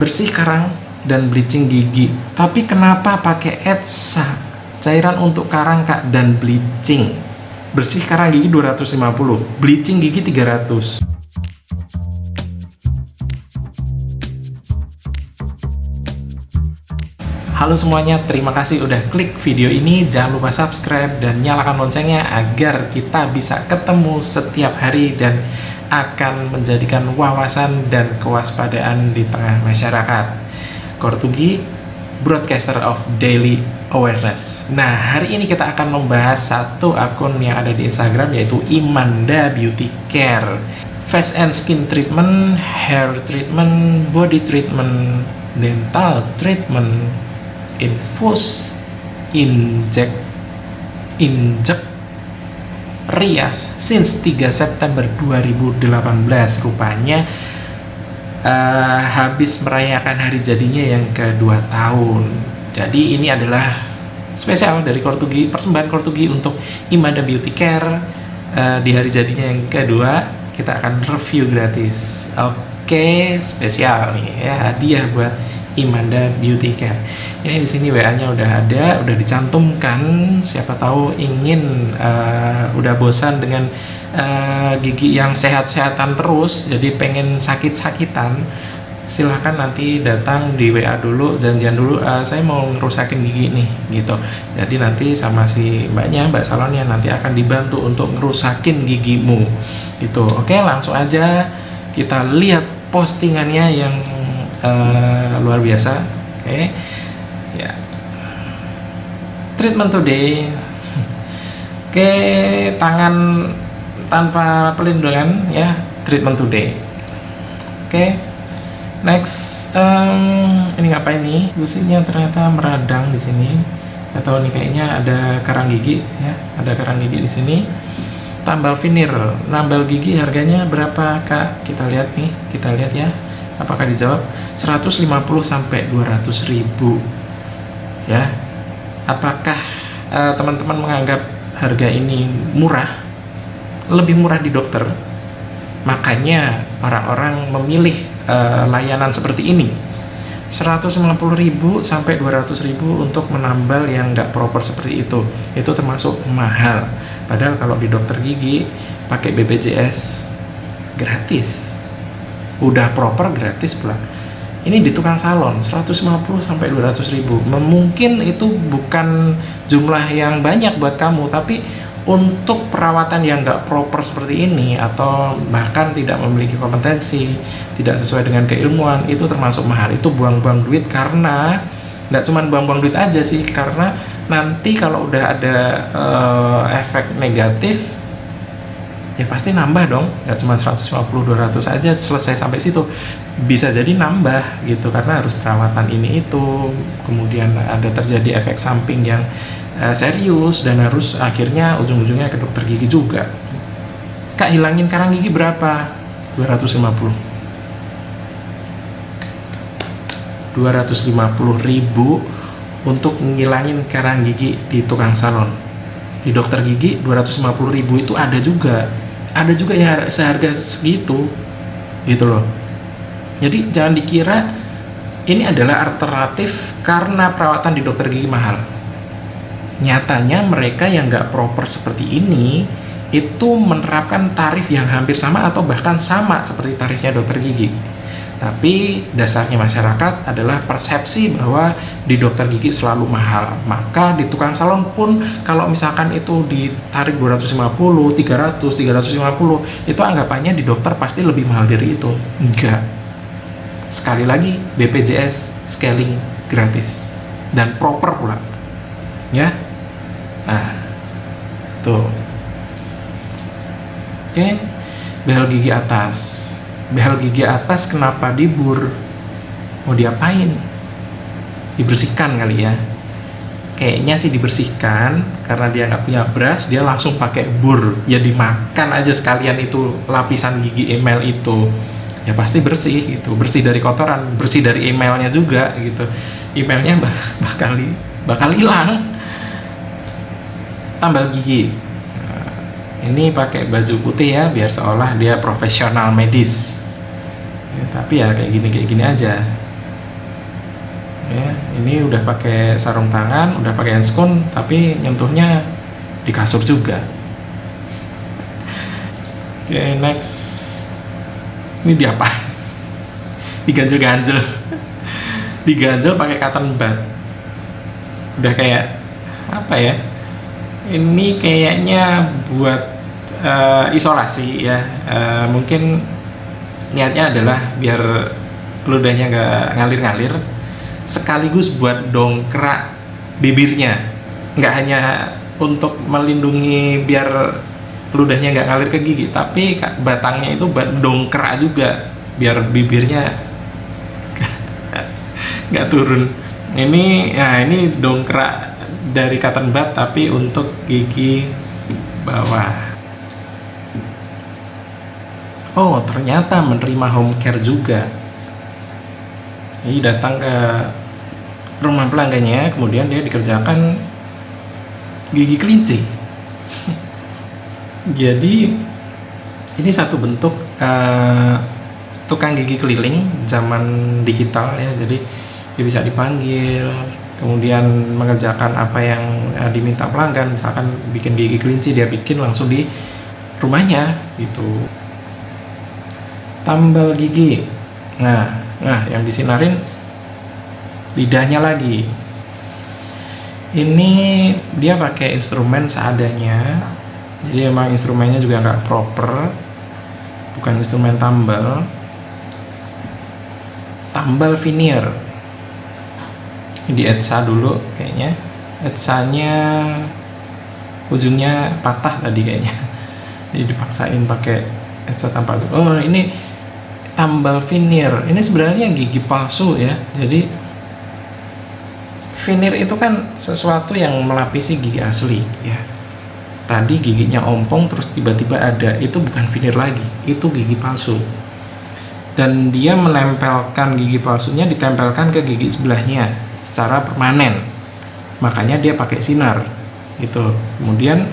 bersih karang dan bleaching gigi. Tapi kenapa pakai ETSA, cairan untuk karang Kak dan bleaching? Bersih karang gigi 250, bleaching gigi 300. Halo semuanya, terima kasih udah klik video ini. Jangan lupa subscribe dan nyalakan loncengnya agar kita bisa ketemu setiap hari dan akan menjadikan wawasan dan kewaspadaan di tengah masyarakat. Kortugi, broadcaster of daily awareness. Nah, hari ini kita akan membahas satu akun yang ada di Instagram, yaitu Imanda Beauty Care. Face and skin treatment, hair treatment, body treatment, dental treatment, infus, injek, rias since 3 September 2018. Rupanya habis merayakan hari jadinya yang ke-2 tahun. Jadi ini adalah spesial dari Kortugi, persembahan Kortugi untuk Imanda Beauty Care. Di hari jadinya yang kedua kita akan review gratis. Oke, spesial nih ya, hadiah buat Imanda Beauty Care. Ini di sini WA-nya udah ada, udah dicantumkan. Siapa tahu ingin udah bosan dengan gigi yang sehat-sehatan terus, jadi pengen sakit-sakitan, silahkan nanti datang di WA dulu, janjian dulu, saya mau ngerusakin gigi nih gitu. Jadi nanti sama si mbak salonnya nanti akan dibantu untuk ngerusakin gigimu gitu. Oke, langsung aja kita lihat postingannya yang luar biasa. Oke, ya, treatment today. Oke, tangan tanpa pelindungan ya, treatment today. Oke, next. Ini ngapain nih? Gusinya ternyata meradang di sini. Nggak tahu nih, kayaknya ada karang gigi ya, ada karang gigi di sini. Tambal vinir, nambal gigi harganya berapa Kak? Kita lihat nih, kita lihat ya. Apakah dijawab? 150 sampai 200 ribu ya. Apakah teman-teman menganggap harga ini murah? Lebih murah di dokter, makanya orang-orang memilih layanan seperti ini. 150.000 sampai 200.000 untuk menambal yang nggak proper seperti itu termasuk mahal. Padahal kalau di dokter gigi pakai BPJS gratis, udah proper gratis pula. Ini di tukang salon 150 sampai 200.000. Mungkin itu bukan jumlah yang banyak buat kamu, tapi untuk perawatan yang nggak proper seperti ini, atau bahkan tidak memiliki kompetensi, tidak sesuai dengan keilmuan, itu termasuk mahal. Itu buang-buang duit. Karena nggak cuma buang-buang duit aja sih, karena nanti kalau udah ada efek negatif ya pasti nambah dong. Nggak cuma 150-200 aja selesai sampai situ, bisa jadi nambah gitu, karena harus perawatan ini itu, kemudian ada terjadi efek samping yang serius, dan harus akhirnya ujung-ujungnya ke dokter gigi juga. Kak, hilangin karang gigi berapa? 250. 250.000 untuk ngilangin karang gigi di tukang salon. Di dokter gigi 250.000 itu ada juga ya seharga segitu gitu loh. Jadi jangan dikira ini adalah alternatif karena perawatan di dokter gigi mahal. Nyatanya mereka yang nggak proper seperti ini itu menerapkan tarif yang hampir sama atau bahkan sama seperti tarifnya dokter gigi. Tapi dasarnya masyarakat adalah persepsi bahwa di dokter gigi selalu mahal. Maka di tukang salon pun kalau misalkan itu ditarik 250, 300, 350, itu anggapannya di dokter pasti lebih mahal dari itu. Enggak. Sekali lagi, BPJS scaling gratis dan proper pula. Ya. Nah, tuh. Oke, behel gigi atas. Behel gigi atas kenapa dibur? Mau diapain? Dibersihkan kali ya. Kayaknya sih dibersihkan, karena dia nggak punya brush, dia langsung pakai bur. Ya dimakan aja sekalian itu lapisan gigi email itu. Ya pasti bersih gitu, bersih dari kotoran, bersih dari emailnya juga gitu. Emailnya bakal hilang. Tambal gigi. Ini pakai baju putih ya, biar seolah dia profesional medis. Ya, tapi ya kayak gini aja. ya. Ini udah pakai sarung tangan, udah pakai handscoon, tapi nyentuhnya di kasur juga. Oke, next. Ini diapa? Diganjel-ganjel. Diganjel pakai cotton bud. Udah kayak apa ya? Ini kayaknya buat isolasi ya. Mungkin niatnya adalah biar ludahnya nggak ngalir-ngalir, sekaligus buat dongkrak bibirnya. Nggak hanya untuk melindungi biar ludahnya nggak ngalir ke gigi, tapi batangnya itu buat dongkrak juga biar bibirnya nggak turun. Ini dongkrak dari cotton bud tapi untuk gigi bawah. Oh, ternyata menerima home care juga. Jadi datang ke rumah pelanggannya, kemudian dia dikerjakan gigi kelinci. Jadi ini satu bentuk tukang gigi keliling zaman digital ya. Jadi dia bisa dipanggil, kemudian mengerjakan apa yang diminta pelanggan. Misalkan bikin gigi kelinci, dia bikin langsung di rumahnya gitu. Tambal gigi. Nah, yang disinarin lidahnya lagi. Ini dia pakai instrumen seadanya. Jadi emang instrumennya juga nggak proper, bukan instrumen tambal. Tambal veneer. Ini di etsa dulu kayaknya. Etsanya ujungnya patah tadi kayaknya. Jadi dipaksain pakai etsa tanpa. Oh, ini tambal veneer. Ini sebenarnya gigi palsu ya. Jadi veneer itu kan sesuatu yang melapisi gigi asli ya. Tadi giginya ompong terus tiba-tiba ada, itu bukan veneer lagi, itu gigi palsu. Dan dia menempelkan gigi palsunya, ditempelkan ke gigi sebelahnya secara permanen. Makanya dia pakai sinar gitu. Kemudian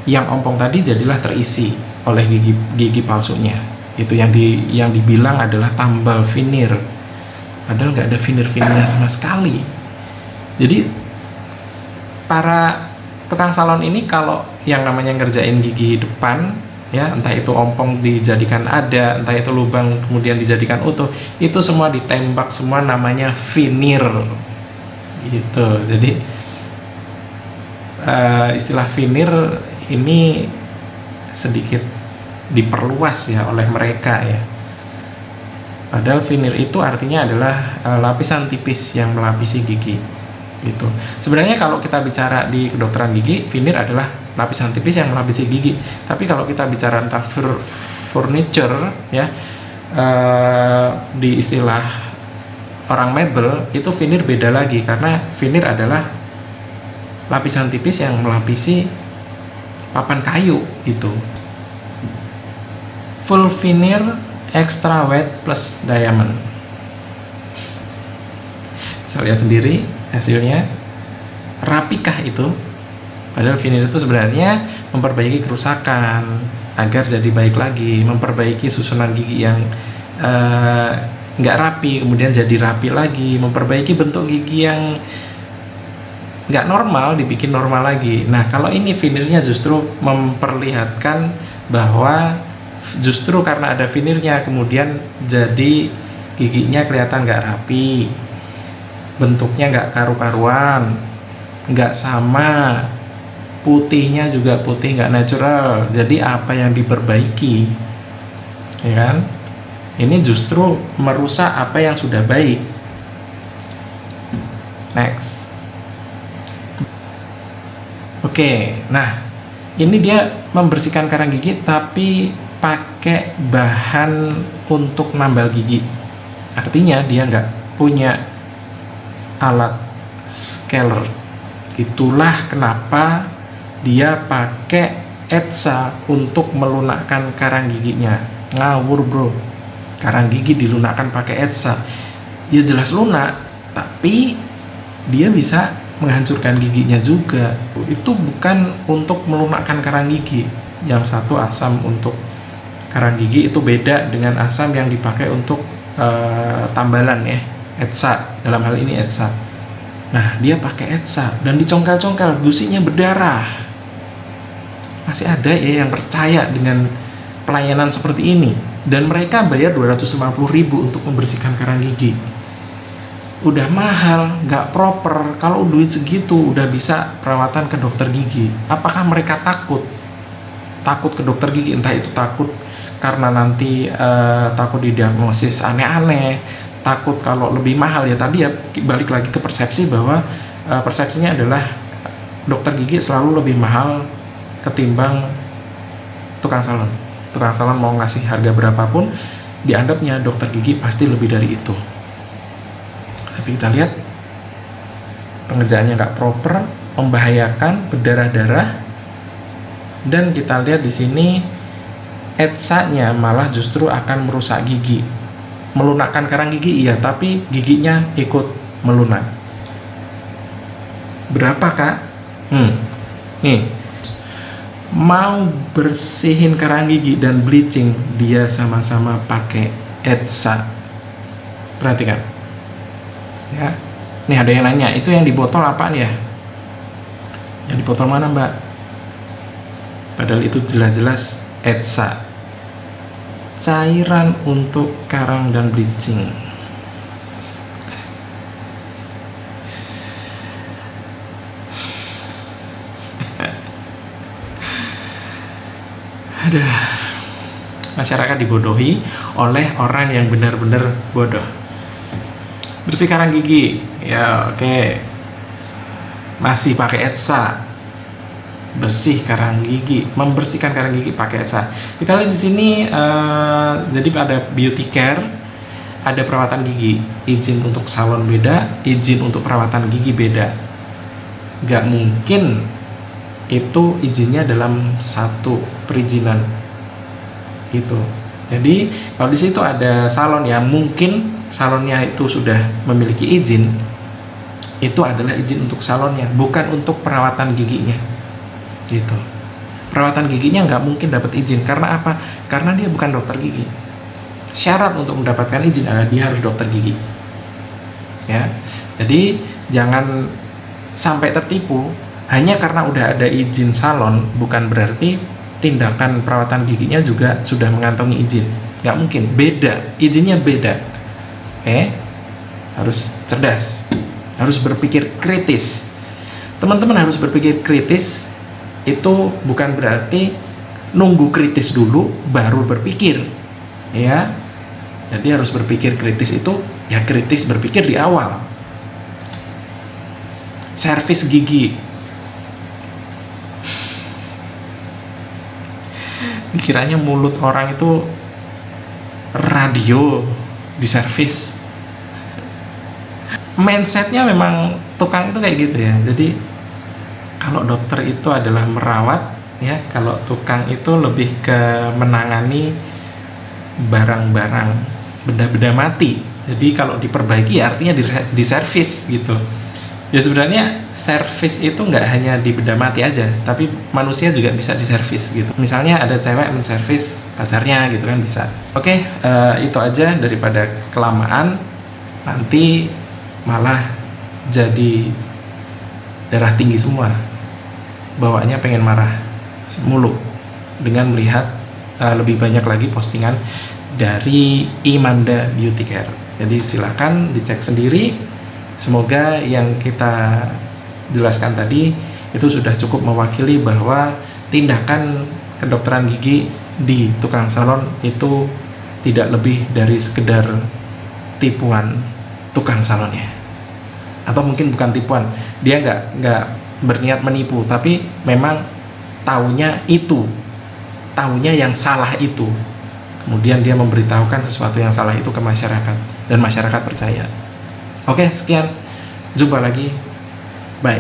yang ompong tadi jadilah terisi oleh gigi palsunya. Itu yang dibilang adalah tambal veneer, padahal nggak ada veneer-veneernya sama sekali. Jadi para tukang salon ini kalau yang namanya ngerjain gigi depan ya, entah itu ompong dijadikan ada, entah itu lubang kemudian dijadikan utuh, itu semua ditembak, semua namanya veneer gitu. Jadi istilah veneer ini sedikit diperluas ya oleh mereka ya. Padahal veneer itu artinya adalah lapisan tipis yang melapisi gigi gitu. Sebenarnya kalau kita bicara di kedokteran gigi, veneer adalah lapisan tipis yang melapisi gigi. Tapi kalau kita bicara tentang furniture ya, di istilah orang mebel itu veneer beda lagi, karena veneer adalah lapisan tipis yang melapisi papan kayu gitu. Full veneer, extra wet plus diamond. Saya lihat sendiri hasilnya. Rapikah itu? Padahal veneer itu sebenarnya memperbaiki kerusakan agar jadi baik lagi, memperbaiki susunan gigi yang nggak rapi kemudian jadi rapi lagi, memperbaiki bentuk gigi yang nggak normal dibikin normal lagi. Nah, kalau ini veneernya justru memperlihatkan bahwa justru karena ada veneernya kemudian jadi giginya kelihatan nggak rapi, bentuknya nggak karu-karuan, nggak sama, putihnya juga putih nggak natural. Jadi apa yang diperbaiki, ya kan? Ini justru merusak apa yang sudah baik. Next. Oke, nah ini dia membersihkan karang gigi tapi pakai bahan untuk nambal gigi. Artinya dia nggak punya alat scaler. Itulah kenapa dia pakai etsa untuk melunakkan karang giginya. Ngawur bro, karang gigi dilunakkan pakai etsa. Ya jelas lunak, tapi dia bisa menghancurkan giginya juga. Itu bukan untuk melunakkan karang gigi. Yang satu asam untuk karang gigi itu beda dengan asam yang dipakai untuk tambalan ya. ETSA, dalam hal ini ETSA. Nah, dia pakai ETSA dan dicongkel-congkel, gusinya berdarah. Masih ada ya yang percaya dengan pelayanan seperti ini, dan mereka bayar 250.000 untuk membersihkan karang gigi. Udah mahal, nggak proper. Kalau duit segitu udah bisa perawatan ke dokter gigi. Apakah mereka takut ke dokter gigi? Entah itu takut karena nanti takut didiagnosis aneh-aneh, takut kalau lebih mahal. Ya tadi ya balik lagi ke persepsi bahwa persepsinya adalah dokter gigi selalu lebih mahal ketimbang tukang salon. Tukang salon mau ngasih harga berapapun, dianggapnya dokter gigi pasti lebih dari itu. Tapi kita lihat pengerjaannya nggak proper, membahayakan, berdarah-darah, dan kita lihat di sini ETSA-nya malah justru akan merusak gigi, melunakkan karang gigi iya, tapi giginya ikut melunak. Berapa kak? Nih, mau bersihin karang gigi dan bleaching, dia sama-sama pakai ETSA. Perhatikan. Ya, nih ada yang nanya, itu yang di botol apaan ya? Yang di botol mana mbak? Padahal itu jelas-jelas ETSA, cairan untuk karang dan bleaching. Aduh, masyarakat dibodohi oleh orang yang benar-benar bodoh. Bersih karang gigi, ya oke. Masih pakai ETSA. Bersih karang gigi, membersihkan karang gigi pakai ETSA. Kita lihat di sini, jadi ada beauty care, ada perawatan gigi. Izin untuk salon beda, izin untuk perawatan gigi beda. Gak mungkin itu izinnya dalam satu perizinan. Gitu. Jadi kalau di situ ada salon yang mungkin salonnya itu sudah memiliki izin, itu adalah izin untuk salonnya, bukan untuk perawatan giginya. Gitu. Perawatan giginya nggak mungkin dapat izin. Karena apa? Karena dia bukan dokter gigi. Syarat untuk mendapatkan izin adalah dia harus dokter gigi. Ya. Jadi jangan sampai tertipu hanya karena udah ada izin salon, bukan berarti tindakan perawatan giginya juga sudah mengantongi izin. Nggak mungkin. Beda. Izinnya beda. Harus cerdas, harus berpikir kritis. Teman-teman harus berpikir kritis. Itu bukan berarti nunggu kritis dulu baru berpikir, ya. Jadi harus berpikir kritis itu ya kritis berpikir di awal. Servis gigi, dikiranya mulut orang itu radio diservis. Mindsetnya memang tukang itu kayak gitu ya. Jadi kalau dokter itu adalah merawat, ya. Kalau tukang itu lebih ke menangani barang-barang, benda-benda mati. Jadi kalau diperbaiki ya artinya diservis gitu. Ya sebenarnya servis itu nggak hanya di benda mati aja, tapi manusia juga bisa diservis gitu. Misalnya ada cewek menservis pacarnya gitu kan bisa. Oke, itu aja, daripada kelamaan nanti malah jadi darah tinggi semua, bawaannya pengen marah mulu dengan melihat lebih banyak lagi postingan dari Imanda Beauty Care. Jadi silakan dicek sendiri. Semoga yang kita jelaskan tadi itu sudah cukup mewakili bahwa tindakan kedokteran gigi di tukang salon itu tidak lebih dari sekedar tipuan tukang salonnya, atau mungkin bukan tipuan, dia nggak berniat menipu, tapi memang taunya yang salah itu, kemudian dia memberitahukan sesuatu yang salah itu ke masyarakat dan masyarakat percaya. Oke, sekian, jumpa lagi, bye.